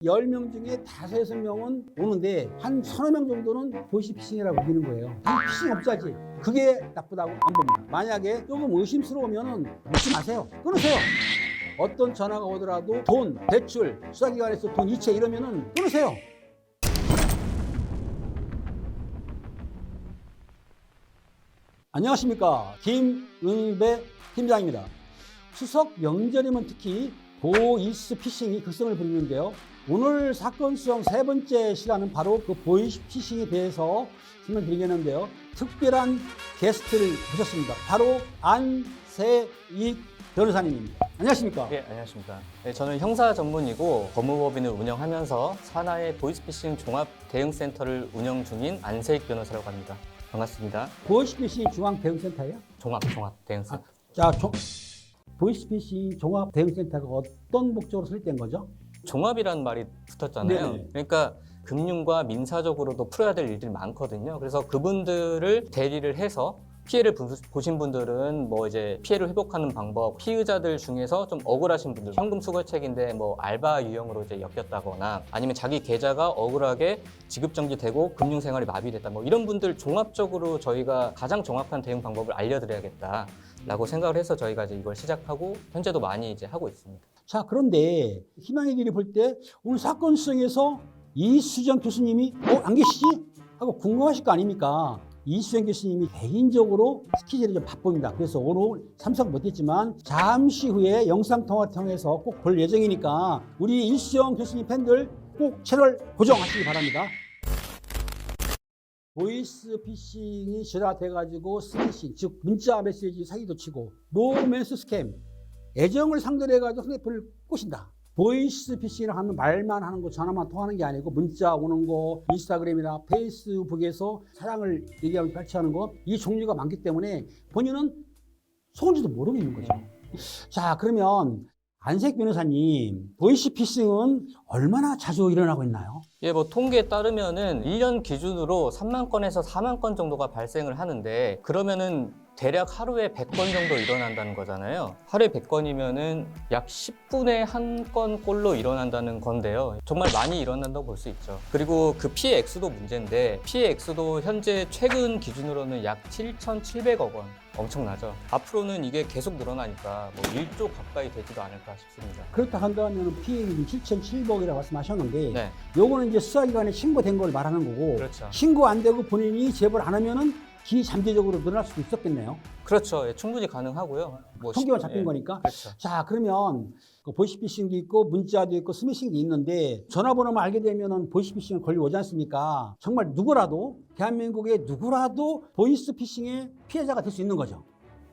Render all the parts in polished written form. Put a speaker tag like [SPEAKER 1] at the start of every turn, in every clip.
[SPEAKER 1] 10명 중에 5, 6명은 오는데 한 서너 명 정도는 보이스피싱이라고 우기는 거예요. 피싱 업자지. 그게 나쁘다고 안 봅니다. 만약에 조금 의심스러우면 묻지 마세요. 끊으세요. 어떤 전화가 오더라도 돈, 대출, 수사기관에서 돈 이체 이러면은 끊으세요. 안녕하십니까. 김은배 팀장입니다. 추석 명절이면 특히 보이스피싱이 극성을 부리는데요. 오늘 사건 수정 세 번째 시간은 바로 그 보이스피싱에 대해서 설명드리겠는데요. 특별한 게스트를 모셨습니다. 바로 안세익 변호사님입니다. 안녕하십니까?
[SPEAKER 2] 네, 안녕하십니까. 네, 저는 형사 전문이고 법무법인을 운영하면서 산하의 보이스피싱 종합 대응센터를 운영 중인 안세익 변호사라고 합니다. 반갑습니다.
[SPEAKER 1] 보이스피싱 중앙대응센터예요?
[SPEAKER 2] 종합 대응센터.
[SPEAKER 1] 보이스피싱 종합대응센터가 어떤 목적으로 설립된 거죠?
[SPEAKER 2] 종합이라는 말이 붙었잖아요.
[SPEAKER 1] 네네.
[SPEAKER 2] 그러니까 금융과 민사적으로도 풀어야 될 일들이 많거든요. 그래서 그분들을 대리를 해서 피해를 보신 분들은 뭐 이제 피해를 회복하는 방법, 피의자들 중에서 좀 억울하신 분들, 현금 수거책인데 뭐 알바 유형으로 이제 엮였다거나 아니면 자기 계좌가 억울하게 지급정지되고 금융생활이 마비됐다, 뭐 이런 분들 종합적으로 저희가 가장 종합한 대응 방법을 알려드려야겠다라고 생각을 해서 저희가 이제 이걸 시작하고 현재도 많이 이제 하고 있습니다.
[SPEAKER 1] 자, 그런데 희망의 길이 볼 때 오늘 사건 수정에서 이수정 교수님이 안 계시지? 하고 궁금하실 거 아닙니까? 이수정 교수님이 개인적으로 스케줄이 좀 바쁩니다. 그래서 오늘 참석 못했지만 잠시 후에 영상통화 통해서 꼭 볼 예정이니까 우리 이수정 교수님 팬들 꼭 채널 고정하시기 바랍니다. 보이스피싱이 진화돼가지고 스피싱, 즉 문자 메시지 사기도 치고 로맨스 스캠, 애정을 상대로 해가지고 상대편을 꼬신다. 보이스피싱이라고 하면 말만 하는 거, 전화만 통하는 게 아니고 문자 오는 거, 인스타그램이나 페이스북에서 사랑을 얘기하고 발치하는 거, 이 종류가 많기 때문에 본인은 속은지도 모르고 있는 거죠. 자, 그러면 안세익 변호사님, 보이스피싱은 얼마나 자주 일어나고 있나요?
[SPEAKER 2] 예, 뭐 통계에 따르면은 1년 기준으로 3만 건에서 4만 건 정도가 발생을 하는데, 그러면은 대략 하루에 100건 정도 일어난다는 거잖아요. 하루에 100건이면은 약 10분에 한 건꼴로 일어난다는 건데요. 정말 많이 일어난다고 볼 수 있죠. 그리고 그 피해 액수도 문제인데, 피해 액수도 현재 최근 기준으로는 약 7,700억 원. 엄청나죠. 앞으로는 이게 계속 늘어나니까 뭐 1조 가까이 되지도 않을까 싶습니다.
[SPEAKER 1] 그렇다 한다면 피해액이 7,700억이라고 말씀하셨는데,
[SPEAKER 2] 네.
[SPEAKER 1] 요거는 이제 수사기관에 신고된 걸 말하는 거고,
[SPEAKER 2] 그렇죠.
[SPEAKER 1] 신고 안 되고 본인이 제보를 안 하면은 기잠재적으로 늘어날 수도 있었겠네요.
[SPEAKER 2] 그렇죠. 예, 충분히 가능하고요. 뭐
[SPEAKER 1] 통계만 잡힌 거니까.
[SPEAKER 2] 그렇죠.
[SPEAKER 1] 자, 그러면 그 보이스피싱도 있고 문자도 있고 스미싱도 있는데 전화번호만 알게 되면은 보이스피싱은 걸려오지 않습니까? 정말 누구라도, 대한민국의 누구라도 보이스피싱의 피해자가 될 수 있는 거죠.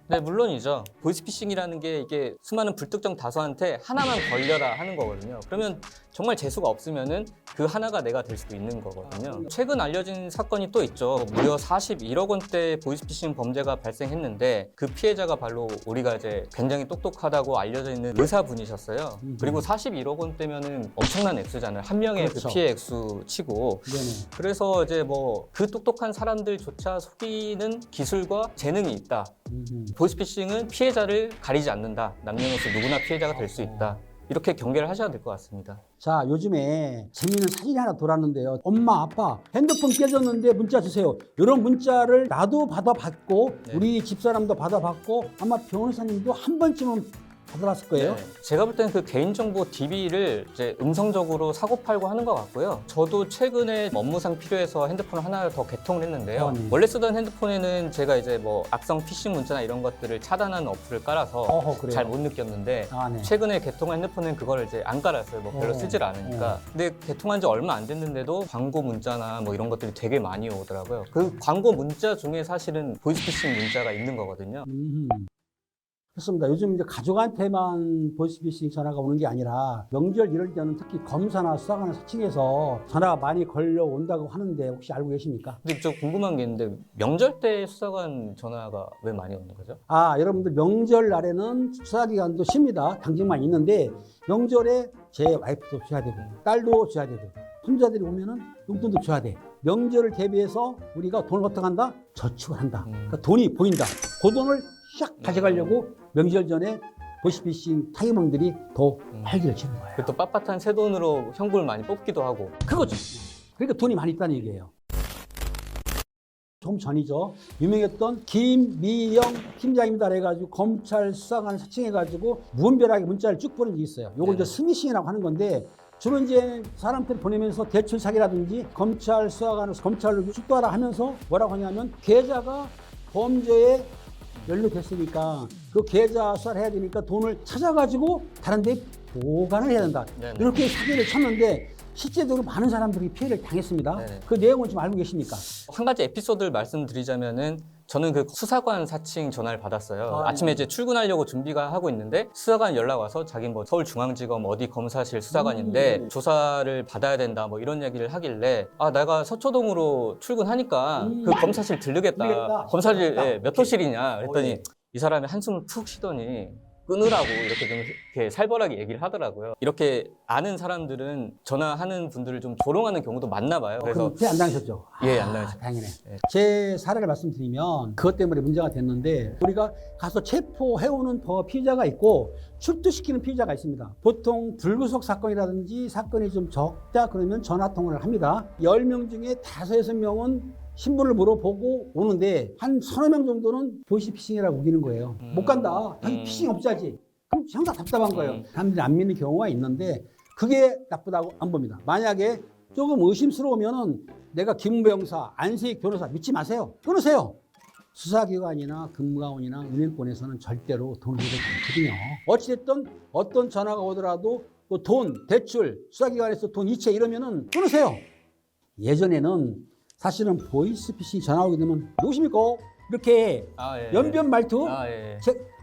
[SPEAKER 2] 네, 물론이죠. 보이스피싱이라는 게 이게 수많은 불특정 다수한테 하나만 걸려라 하는 거거든요. 그러면 정말 재수가 없으면은 그 하나가 내가 될 수도 있는 거거든요. 최근 알려진 사건이 또 있죠. 무려 41억 원대 보이스피싱 범죄가 발생했는데 그 피해자가 바로 우리가 이제 굉장히 똑똑하다고 알려져 있는 의사분이셨어요. 그리고 41억 원대면은 엄청난 액수잖아요. 한 명의
[SPEAKER 1] 그렇죠.
[SPEAKER 2] 그 피해 액수 치고.
[SPEAKER 1] 네네.
[SPEAKER 2] 그래서 이제 뭐 그 똑똑한 사람들조차 속이는 기술과 재능이 있다. 보이스피싱은 피해자를 가리지 않는다. 남녀노소 누구나 피해자가 될 수 있다. 이렇게 경계를 하셔야 될 것 같습니다.
[SPEAKER 1] 자, 요즘에 재미있는 사진이 하나 돌았는데요. 엄마, 아빠, 핸드폰 깨졌는데 문자 주세요. 이런 문자를 나도 받아봤고,
[SPEAKER 2] 네.
[SPEAKER 1] 우리 집사람도 받아봤고, 아마 변호사님도 한 번쯤은 받아봤을 거예요.
[SPEAKER 2] 네. 제가 볼 때는 그 개인정보 DB를 이제 음성적으로 사고팔고 하는 것 같고요. 저도 최근에 업무상 필요해서 핸드폰을 하나 더 개통을 했는데요.
[SPEAKER 1] 네.
[SPEAKER 2] 원래 쓰던 핸드폰에는 제가 이제 뭐 악성 피싱 문자나 이런 것들을 차단하는 어플을 깔아서
[SPEAKER 1] 그래요?
[SPEAKER 2] 잘 못 느꼈는데
[SPEAKER 1] 네.
[SPEAKER 2] 최근에 개통한 핸드폰은 그걸 이제 안 깔았어요. 뭐 별로 쓰질 않으니까. 근데 개통한 지 얼마 안 됐는데도 광고 문자나 뭐 이런 것들이 되게 많이 오더라고요. 그 광고 문자 중에 사실은 보이스피싱 문자가 있는 거거든요.
[SPEAKER 1] 그렇습니다. 요즘 이제 가족한테만 보이스피싱 전화가 오는 게 아니라 명절 이럴 때는 특히 검사나 수사관을 사칭해서 전화가 많이 걸려온다고 하는데 혹시 알고 계십니까?
[SPEAKER 2] 근데 저 궁금한 게 있는데 명절 때 수사관 전화가 왜 많이 오는 거죠?
[SPEAKER 1] 여러분들 명절 날에는 수사기관도 쉽니다. 당직만 있는데 명절에 제 와이프도 줘야 되고 딸도 줘야 되고 손자들이 오면은 용돈도 줘야 돼. 명절을 대비해서 우리가 돈을 어떻게 한다? 저축을 한다. 그러니까 돈이 보인다. 그 돈을 샥 가져가려고 명절 전에 보이스피싱 사기범들이 더 활기를 치는 거예요.
[SPEAKER 2] 또 빳빳한 새 돈으로 현금을 많이 뽑기도 하고.
[SPEAKER 1] 그거죠. 그러니까 돈이 많이 있다는 얘기예요. 좀 전이죠. 유명했던 김미영 팀장입니다. 해가지고 검찰 수사관을 사칭해가지고 무분별하게 문자를 쭉 보낸 적이 있어요. 요걸 이제 스미싱이라고 하는 건데 주로 이제 사람들 보내면서 대출 사기라든지 검찰 수사관을 검찰을 축도하라 하면서 뭐라고 하냐면 계좌가 범죄에 연루됐으니까 그 계좌 수사를 해야 되니까 돈을 찾아가지고 다른 데 보관을 해야 된다.
[SPEAKER 2] 네네.
[SPEAKER 1] 이렇게 사기를 쳤는데 실제적으로 많은 사람들이 피해를 당했습니다.
[SPEAKER 2] 네네.
[SPEAKER 1] 그 내용을 좀 알고 계십니까?
[SPEAKER 2] 한 가지 에피소드를 말씀드리자면은 저는 그 수사관 사칭 전화를 받았어요. 아침에 이제 출근하려고 준비가 하고 있는데 수사관 연락 와서 자기 뭐 서울중앙지검 어디 검사실 수사관인데 조사를 받아야 된다 뭐 이런 얘기를 하길래 아 내가 서초동으로 출근하니까 그 검사실 들르겠다. 검사실 몇 호실이냐 그랬더니 이 사람이 한숨을 푹 쉬더니 끊으라고 이렇게 좀 이렇게 살벌하게 얘기를 하더라고요. 이렇게 아는 사람들은 전화하는 분들을 좀 조롱하는 경우도 많나 봐요. 그래서
[SPEAKER 1] 피해 안 당하셨죠?
[SPEAKER 2] 예, 안 당하셨죠.
[SPEAKER 1] 다행이네.
[SPEAKER 2] 네.
[SPEAKER 1] 제 사례를 말씀드리면 그것 때문에 문제가 됐는데 우리가 가서 체포해오는 피의자가 있고 출두시키는 피의자가 있습니다. 보통 불구속 사건이라든지 사건이 좀 적다 그러면 전화통화를 합니다. 10명 중에 5, 6명은 신분을 물어보고 오는데 한 서너 명 정도는 보이스피싱이라고 우기는 거예요. 못 간다. 당연히 피싱 업자지. 그럼 항상 답답한 거예요. 사람들이 안 믿는 경우가 있는데 그게 나쁘다고 안 봅니다. 만약에 조금 의심스러우면은 내가 김은배 형사, 안세익 변호사 믿지 마세요. 끊으세요. 수사기관이나 금감원이나 은행권에서는 절대로 돈을 주지 않거든요. 어찌됐든 어떤 전화가 오더라도 또 돈, 대출, 수사기관에서 돈 이체 이러면은 끊으세요. 예전에는 사실은 보이스피싱 전화 오게 되면 누구십니까? 이렇게
[SPEAKER 2] 예.
[SPEAKER 1] 연변 말투.
[SPEAKER 2] 예.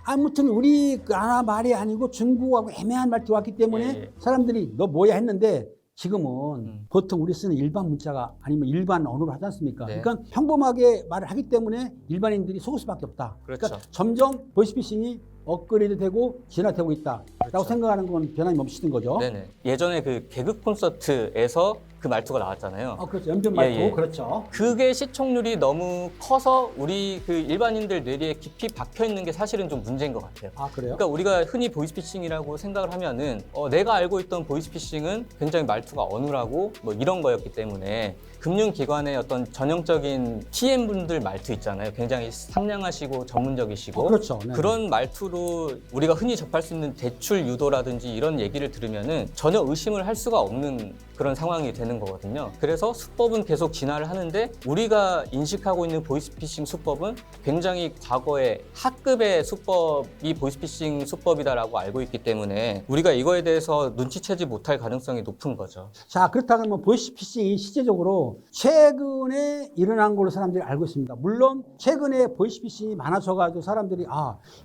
[SPEAKER 1] 아무튼 우리 말이 아니고 중국하고 애매한 말투 왔기 때문에
[SPEAKER 2] 예.
[SPEAKER 1] 사람들이 너 뭐야 했는데 지금은 보통 우리 쓰는 일반 문자가 아니면 일반 언어로 하지 않습니까?
[SPEAKER 2] 네.
[SPEAKER 1] 그러니까 평범하게 말을 하기 때문에 일반인들이 속을 수밖에 없다.
[SPEAKER 2] 그렇죠.
[SPEAKER 1] 그러니까 점점 보이스피싱이 업그레이드 되고 진화되고 있다라고
[SPEAKER 2] 그렇죠.
[SPEAKER 1] 생각하는 건 변함이 없으신 거죠.
[SPEAKER 2] 네네. 예전에 그 개그 콘서트에서 그 말투가 나왔잖아요.
[SPEAKER 1] 그렇죠. 연변 말투.
[SPEAKER 2] 예.
[SPEAKER 1] 그렇죠.
[SPEAKER 2] 그게 시청률이 너무 커서 우리 그 일반인들 뇌리에 깊이 박혀 있는 게 사실은 좀 문제인 것 같아요.
[SPEAKER 1] 아, 그래요?
[SPEAKER 2] 그러니까 우리가 흔히 보이스피싱이라고 생각을 하면은 내가 알고 있던 보이스피싱은 굉장히 말투가 어눌하고 뭐 이런 거였기 때문에 금융기관의 어떤 전형적인 TM분들 말투 있잖아요. 굉장히 상냥하시고 전문적이시고
[SPEAKER 1] 그렇죠. 네.
[SPEAKER 2] 그런 말투로 우리가 흔히 접할 수 있는 대출 유도라든지 이런 얘기를 들으면은 전혀 의심을 할 수가 없는 그런 상황이 되는 거거든요. 그래서 수법은 계속 진화를 하는데 우리가 인식하고 있는 보이스피싱 수법은 굉장히 과거의 하급의 수법이 보이스피싱 수법이다라고 알고 있기 때문에 우리가 이거에 대해서 눈치채지 못할 가능성이 높은 거죠.
[SPEAKER 1] 자, 그렇다면 보이스피싱이 실제적으로 최근에 일어난 걸로 사람들이 알고 있습니다. 물론 최근에 보이스피싱이 많아져가지고 사람들이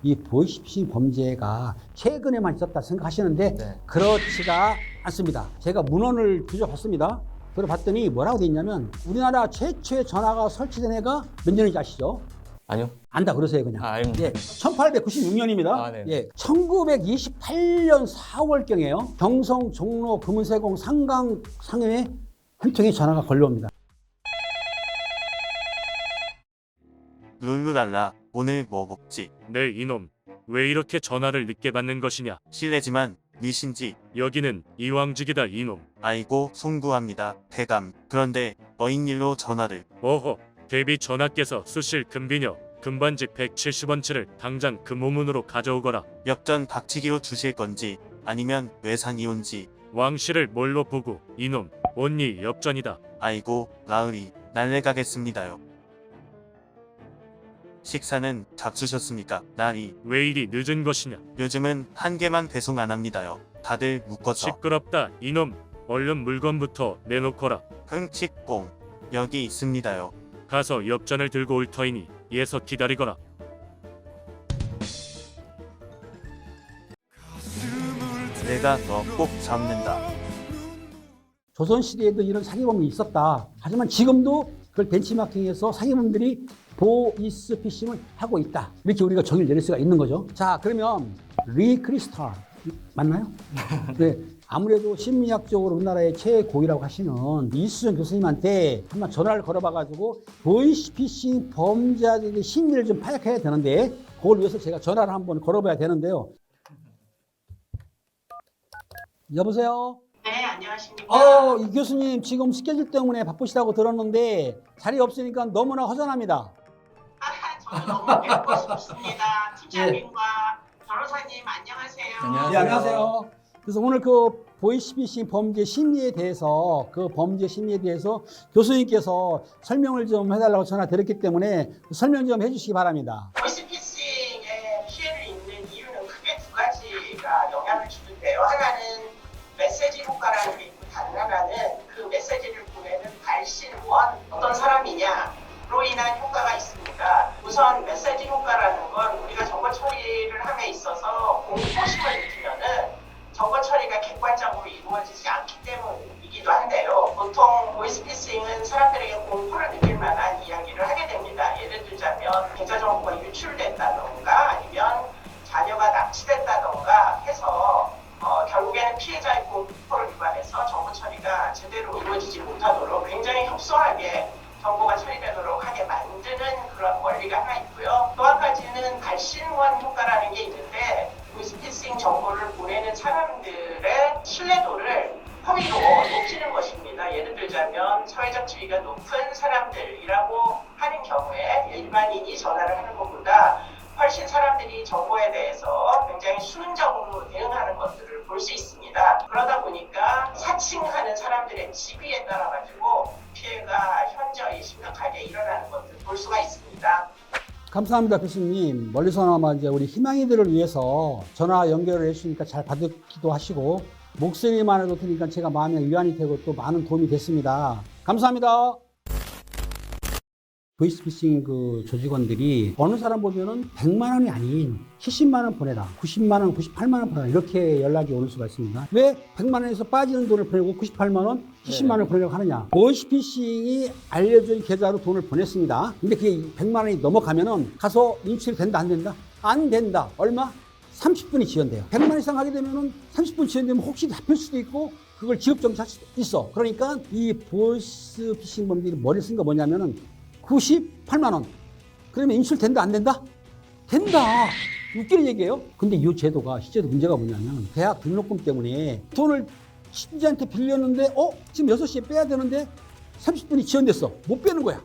[SPEAKER 1] 이 보이스피싱 범죄가 최근에만 있었다 생각하시는데
[SPEAKER 2] 네.
[SPEAKER 1] 그렇지가 않습니다. 제가 문헌을 뒤져봤습니다. 들어봤더니 뭐라고 돼 있냐면 우리나라 최초의 전화가 설치된 해가 몇 년인지 아시죠?
[SPEAKER 2] 아니요.
[SPEAKER 1] 안다 그러세요 그냥.
[SPEAKER 2] 알입니다.
[SPEAKER 1] 예, 1896년입니다.
[SPEAKER 2] 네.
[SPEAKER 1] 예, 1928년 4월경에요. 경성, 종로, 금은세공, 상강, 상해에 한 통의 전화가 걸려옵니다.
[SPEAKER 3] 룰루랄라, 오늘 뭐 먹지?
[SPEAKER 4] 네 이놈, 왜 이렇게 전화를 늦게 받는 것이냐?
[SPEAKER 3] 실례지만 미신지.
[SPEAKER 4] 여기는 이왕직이다 이놈.
[SPEAKER 3] 아이고 송구합니다. 대감. 그런데 뭐인 일로 전화를?
[SPEAKER 4] 어허, 대비 전하께서 쓰실 금비녀 금반지 170원치를 당장 금호문으로 가져오거라.
[SPEAKER 3] 역전 박치기로 주실 건지 아니면 외상이온지.
[SPEAKER 4] 왕실을 뭘로 보고 이놈, 온니 엽전이다.
[SPEAKER 3] 아이고 라으리, 날래 가겠습니다요. 식사는 잡수셨습니까? 나리.
[SPEAKER 4] 왜 이리 늦은 것이냐?
[SPEAKER 3] 요즘은 한 개만 배송 안 합니다요. 다들 묶어서.
[SPEAKER 4] 시끄럽다 이놈, 얼른 물건부터 내놓거라.
[SPEAKER 3] 흥칫뽕. 여기 있습니다요.
[SPEAKER 4] 가서 엽전을 들고 올 터이니 예서 기다리거라.
[SPEAKER 3] 내가 너 꼭 잡는다.
[SPEAKER 1] 조선시대에도 이런 사기범이 있었다. 하지만 지금도 그걸 벤치마킹해서 사기범들이 보이스피싱을 하고 있다. 이렇게 우리가 정의를 내릴 수가 있는 거죠. 자, 그러면 리 크리스탈 맞나요? 네. 아무래도 심리학적으로 우리나라의 최고위라고 하시는 이수정 교수님한테 한번 전화를 걸어봐가지고 보이스피싱 범죄자들의 심리를 좀 파악해야 되는데 그걸 위해서 제가 전화를 한번 걸어봐야 되는데요. 여보세요?
[SPEAKER 5] 네, 안녕하십니까.
[SPEAKER 1] 이 교수님 지금 스케줄 때문에 바쁘시다고 들었는데 자리 없으니까 너무나 허전합니다.
[SPEAKER 5] 저도 너무 뵙고 싶습니다. 팀장님과 변호사님 안녕하세요.
[SPEAKER 2] 안녕하세요.
[SPEAKER 1] 네, 안녕하세요. 그래서 오늘 그 보이스피싱 범죄 심리에 대해서 교수님께서 설명을 좀 해달라고 전화 드렸기 때문에 설명 좀 해주시기 바랍니다.
[SPEAKER 5] 보이스피싱에 피해를 입는 이유는 크게 두 가지가 영향을 주는데요. 하나는 메시지 효과라는 게 있고 다른 하나는 그 메시지를 보내는 발신원 어떤 사람이냐로 인한 효과가 있습니다. 우선 메시지 효과라는 건 우리가 정보 처리를 함에 있어서 공포심을 느끼면은 정보 처리가 객관적으로 이루어지지 않기 때문이기도 한데요. 보통 보이스피싱은 사람들에게 공포를 느낄 만한 이야기를 하게 됩니다. 예를 들자면 계좌정보가 유출됐다던가 아니면 자녀가 납치됐다던가 해서 결국에는 피해자의 공포를 유발해서 정보 처리가 제대로 이루어지지 못하도록 굉장히 협소하게 정보가 처리되도록 하게 만드는 그런 원리가 하나 있고요. 또 한 가지는 발신원 효과라는 게 있는데 보이스피싱 정보를 보내는 사람들의 신뢰도를 허위로 높이는 것입니다. 예를 들자면 사회적 지위가 높은 사람들이라고 하는 경우에 일반인이 전화를 하는 것보다 훨씬 사람들이 정보에 대해서 굉장히 수능적으로 대응하는 것들을 볼 수 있습니다. 그러다 보니까 사칭하는 사람들의 직위에 따라 가지고 피해가 현저히 심각하게 일어나는 것들을 볼 수가 있습니다.
[SPEAKER 1] 감사합니다, 교수님. 멀리서나마 이제 우리 희망이들을 위해서 전화 연결을 해주시니까 잘 받기도 하시고 목소리만 해도 들으니까 제가 마음에 위안이 되고 또 많은 도움이 됐습니다. 감사합니다. 보이스피싱 그 조직원들이 어느 사람 보면은 100만 원이 아닌 70만 원 보내라, 90만 원, 98만 원 보내라 이렇게 연락이 오는 수가 있습니다. 왜 100만 원에서 빠지는 돈을 보내고 98만 원, 70만 원을 보내려고 하느냐? 보이스피싱이 알려준 계좌로 돈을 보냈습니다. 근데 그게 100만 원이 넘어가면은 가서 인출이 된다, 안 된다? 안 된다. 얼마? 30분이 지연돼요. 100만 원 이상 하게 되면은 30분 지연되면 혹시 잡힐 수도 있고 그걸 지급정지할 수도 있어. 그러니까 이 보이스피싱 범들이 머리 쓴 거 뭐냐면은 98만 원. 그러면 인출된다, 안 된다? 된다. 웃기는 얘기예요. 근데 이 제도가 실제로 문제가 뭐냐면 대학 등록금 때문에 돈을 신지한테 빌렸는데 지금 6시에 빼야 되는데 30분이 지연됐어. 못 빼는 거야.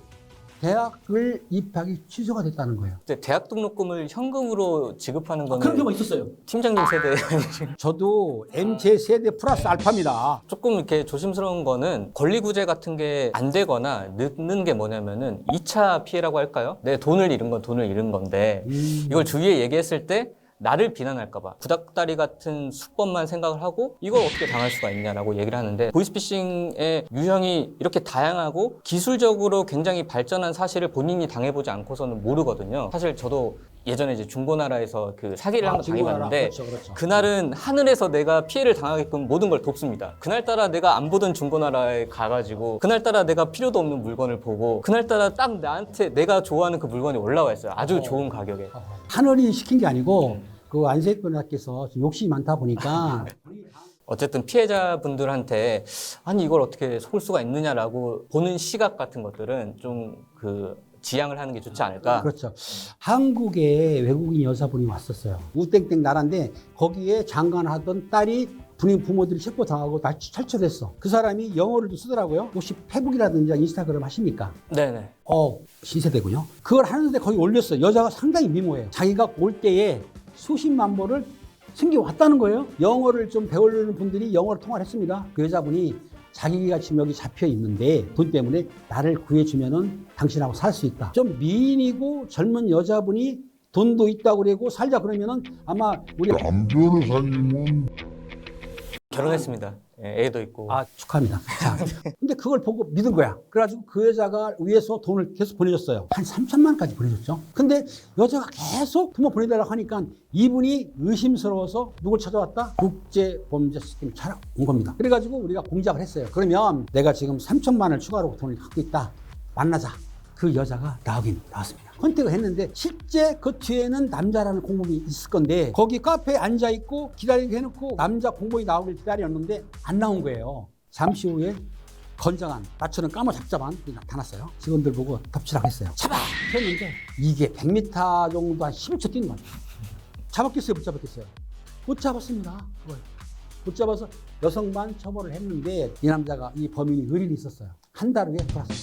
[SPEAKER 1] 대학을 입학이 취소가 됐다는 거예요.
[SPEAKER 2] 근데 대학 등록금을 현금으로 지급하는 거는
[SPEAKER 1] 그런 경우가 있었어요.
[SPEAKER 2] 팀장님 세대
[SPEAKER 1] 저도 MZ 세대 플러스 알파입니다.
[SPEAKER 2] 조금 이렇게 조심스러운 거는 권리구제 같은 게 안 되거나 늦는 게 뭐냐면은 2차 피해라고 할까요? 내 돈을 잃은 건 돈을 잃은 건데 이걸 주위에 얘기했을 때 나를 비난할까봐 구닥다리 같은 수법만 생각을 하고 이걸 어떻게 당할 수가 있냐라고 얘기를 하는데 보이스피싱의 유형이 이렇게 다양하고 기술적으로 굉장히 발전한 사실을 본인이 당해보지 않고서는 모르거든요. 사실 저도 예전에 이제 중고나라에서 그 사기를 한번 당해봤는데
[SPEAKER 1] 그렇죠.
[SPEAKER 2] 그날은 하늘에서 내가 피해를 당하게끔 모든 걸 돕습니다. 그날따라 내가 안 보던 중고나라에 가가지고 그날따라 내가 필요도 없는 물건을 보고 그날따라 딱 나한테 내가 좋아하는 그 물건이 올라와 있어요. 아주 좋은 가격에.
[SPEAKER 1] 하늘이 시킨 게 아니고 그 안세익 변호사께서 욕심이 많다 보니까
[SPEAKER 2] 어쨌든 피해자분들한테 아니 이걸 어떻게 속을 수가 있느냐라고 보는 시각 같은 것들은 좀 그 지양을 하는 게 좋지 않을까.
[SPEAKER 1] 그렇죠. 한국에 외국인 여자분이 왔었어요. 우땡땡 나라인데 거기에 장관하던 딸이 부모들이 체포당하고 탈출했어. 그 사람이 영어를 좀 쓰더라고요. 혹시 페북이라든지 인스타그램 하십니까?
[SPEAKER 2] 네네.
[SPEAKER 1] 신세대군요. 그걸 하는데 거기 올렸어요. 여자가 상당히 미모해요. 자기가 올 때에 수십만 보를 숨겨왔다는 거예요. 영어를 좀 배우려는 분들이 영어를 통화를 했습니다. 그 여자분이 자기가 지금 여기 잡혀 있는데 돈 때문에 나를 구해주면은 당신하고 살 수 있다. 좀 미인이고 젊은 여자분이 돈도 있다고 그러고 살자 그러면은 아마 우리
[SPEAKER 6] 안 변호사님은
[SPEAKER 2] 결혼했습니다. 예, 애도 있고.
[SPEAKER 1] 축하합니다. 자, 근데 그걸 보고 믿은 거야. 그래가지고 그 여자가 위해서 돈을 계속 보내줬어요. 한 3천만 원까지 보내줬죠. 근데 여자가 계속 부모 보내달라고 하니까 이분이 의심스러워서 누굴 찾아왔다? 국제범죄 시스템 찾아온 겁니다. 그래가지고 우리가 공작을 했어요. 그러면 내가 지금 3천만 원을 추가로 돈을 갖고 있다. 만나자. 그 여자가 나왔습니다. 컨택을 했는데 실제 그 뒤에는 남자라는 공범이 있을 건데 거기 카페에 앉아있고 기다리게 해놓고 남자 공범이 나오길 기다렸는데 안 나온 거예요. 잠시 후에 건장한 나처럼 까무잡잡한 분이 나타났어요. 직원들 보고 덮치라고 했어요. 잡아! 했는데 이게 100m 정도 한 11초 뛰는 거예요. 잡았겠어요? 못 잡았겠어요? 못 잡았습니다. 그걸. 붙잡아서 여성만 처벌을 했는데 이 남자가 이 범인이 의리는 있었어요. 한 달 후에 돌아왔습니다.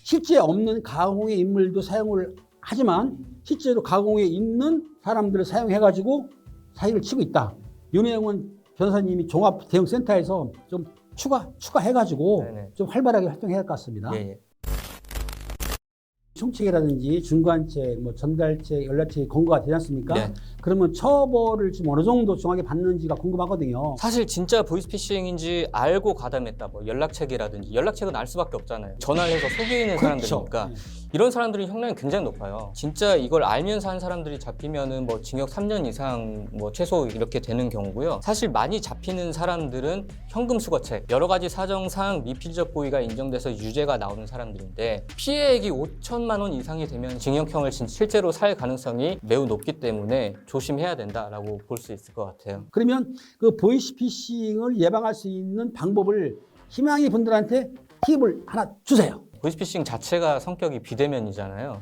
[SPEAKER 1] 실제 없는 가공의 인물도 사용을 하지만 실제로 가공에 있는 사람들을 사용해가지고 사기를 치고 있다. 윤혜영은 변호사님이 종합대응센터에서 좀 추가해가지고
[SPEAKER 2] 네네.
[SPEAKER 1] 좀 활발하게 활동해야 할 것 같습니다.
[SPEAKER 2] 예, 예.
[SPEAKER 1] 총책이라든지 중간책, 뭐 전달책, 연락책이 공고가 되지 않습니까?
[SPEAKER 2] 네.
[SPEAKER 1] 그러면 처벌을 좀 어느 정도 정확히 받는지가 궁금하거든요.
[SPEAKER 2] 사실 진짜 보이스피싱인지 알고 가담했다. 뭐 연락책이라든지 연락책은 알 수밖에 없잖아요. 전화를 해서 속이는 사람들이니까
[SPEAKER 1] 네.
[SPEAKER 2] 이런 사람들이 형량이 굉장히 높아요. 진짜 이걸 알면서 한 사람들이 잡히면은 뭐 징역 3년 이상 뭐 최소 이렇게 되는 경우고요. 사실 많이 잡히는 사람들은 현금수거책, 여러 가지 사정상 미필적 고의가 인정돼서 유죄가 나오는 사람들인데 피해액이 5천만 원 이상이 되면 징역형을 실제로 살 가능성이 매우 높기 때문에 조심해야 된다라고 볼 수 있을 것 같아요.
[SPEAKER 1] 그러면 그 보이스피싱을 예방할 수 있는 방법을 희망이 분들한테 팁을 하나 주세요.
[SPEAKER 2] 보이스피싱 자체가 성격이 비대면이잖아요.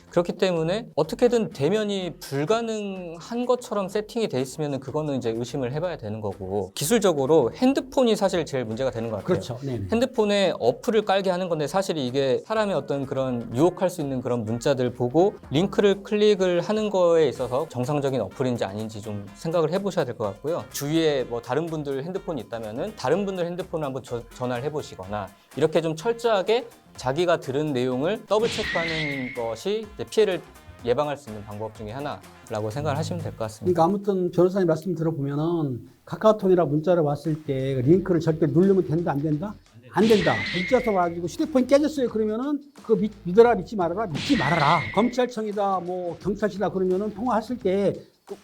[SPEAKER 2] 그렇기 때문에 어떻게든 대면이 불가능한 것처럼 세팅이 돼 있으면 그거는 이제 의심을 해봐야 되는 거고, 기술적으로 핸드폰이 사실 제일 문제가 되는 것 같아요.
[SPEAKER 1] 그렇죠. 네.
[SPEAKER 2] 핸드폰에 어플을 깔게 하는 건데 사실 이게 사람의 어떤 그런 유혹할 수 있는 그런 문자들 보고 링크를 클릭을 하는 거에 있어서 정상적인 어플인지 아닌지 좀 생각을 해보셔야 될 것 같고요. 주위에 뭐 다른 분들 핸드폰이 있다면은 다른 분들 핸드폰을 한번 전화를 해보시거나 이렇게 좀 철저하게 자기가 들은 내용을 더블 체크하는 것이 이제 피해를 예방할 수 있는 방법 중에 하나라고 생각을 하시면 될 것 같습니다.
[SPEAKER 1] 그러니까 아무튼 변호사님 말씀 들어보면은 카카오톡이나 문자를 왔을 때 링크를 절대 누르면 된다 안 된다? 안 된다. 문자 와가지고 휴대폰이 깨졌어요. 그러면은 그거 믿어라 믿지 말아라 믿지 말아라. 검찰청이다 뭐 경찰이다 그러면은 통화했을 때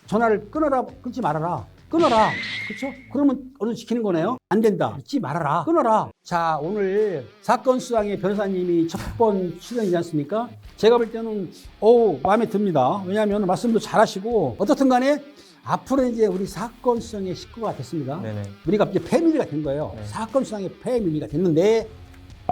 [SPEAKER 1] 전화를 끊지 말아라. 끊어라. 그렇죠? 그러면 어느 지키는 거네요. 안 된다. 믿지 말아라. 끊어라. 자, 오늘 사건 수상의 변호사님이 첫 번 출연이지 않습니까? 제가 볼 때는 마음에 듭니다. 왜냐하면 말씀도 잘하시고 어떻든 간에 앞으로 이제 우리 사건 수상의 식구가 됐습니다.
[SPEAKER 2] 네네.
[SPEAKER 1] 우리가 이제 패밀리가 된 거예요.
[SPEAKER 2] 네.
[SPEAKER 1] 사건 수상의 패밀리가 됐는데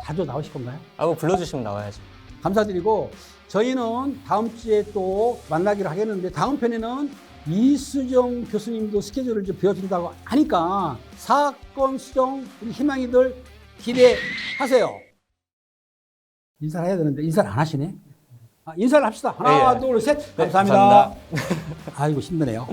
[SPEAKER 1] 자주 나오실 건가요?
[SPEAKER 2] 뭐 불러주시면 나와야죠.
[SPEAKER 1] 감사드리고 저희는 다음 주에 또 만나기로 하겠는데 다음 편에는 이수정 교수님도 스케줄을 좀 비워준다고 하니까 사건 수정 우리 희망이들 기대하세요. 인사를 해야 되는데 인사를 안 하시네. 인사를 합시다. 하나,
[SPEAKER 2] 예.
[SPEAKER 1] 둘, 셋.
[SPEAKER 2] 네,
[SPEAKER 1] 감사합니다.
[SPEAKER 2] 감사합니다.
[SPEAKER 1] 아이고 힘드네요.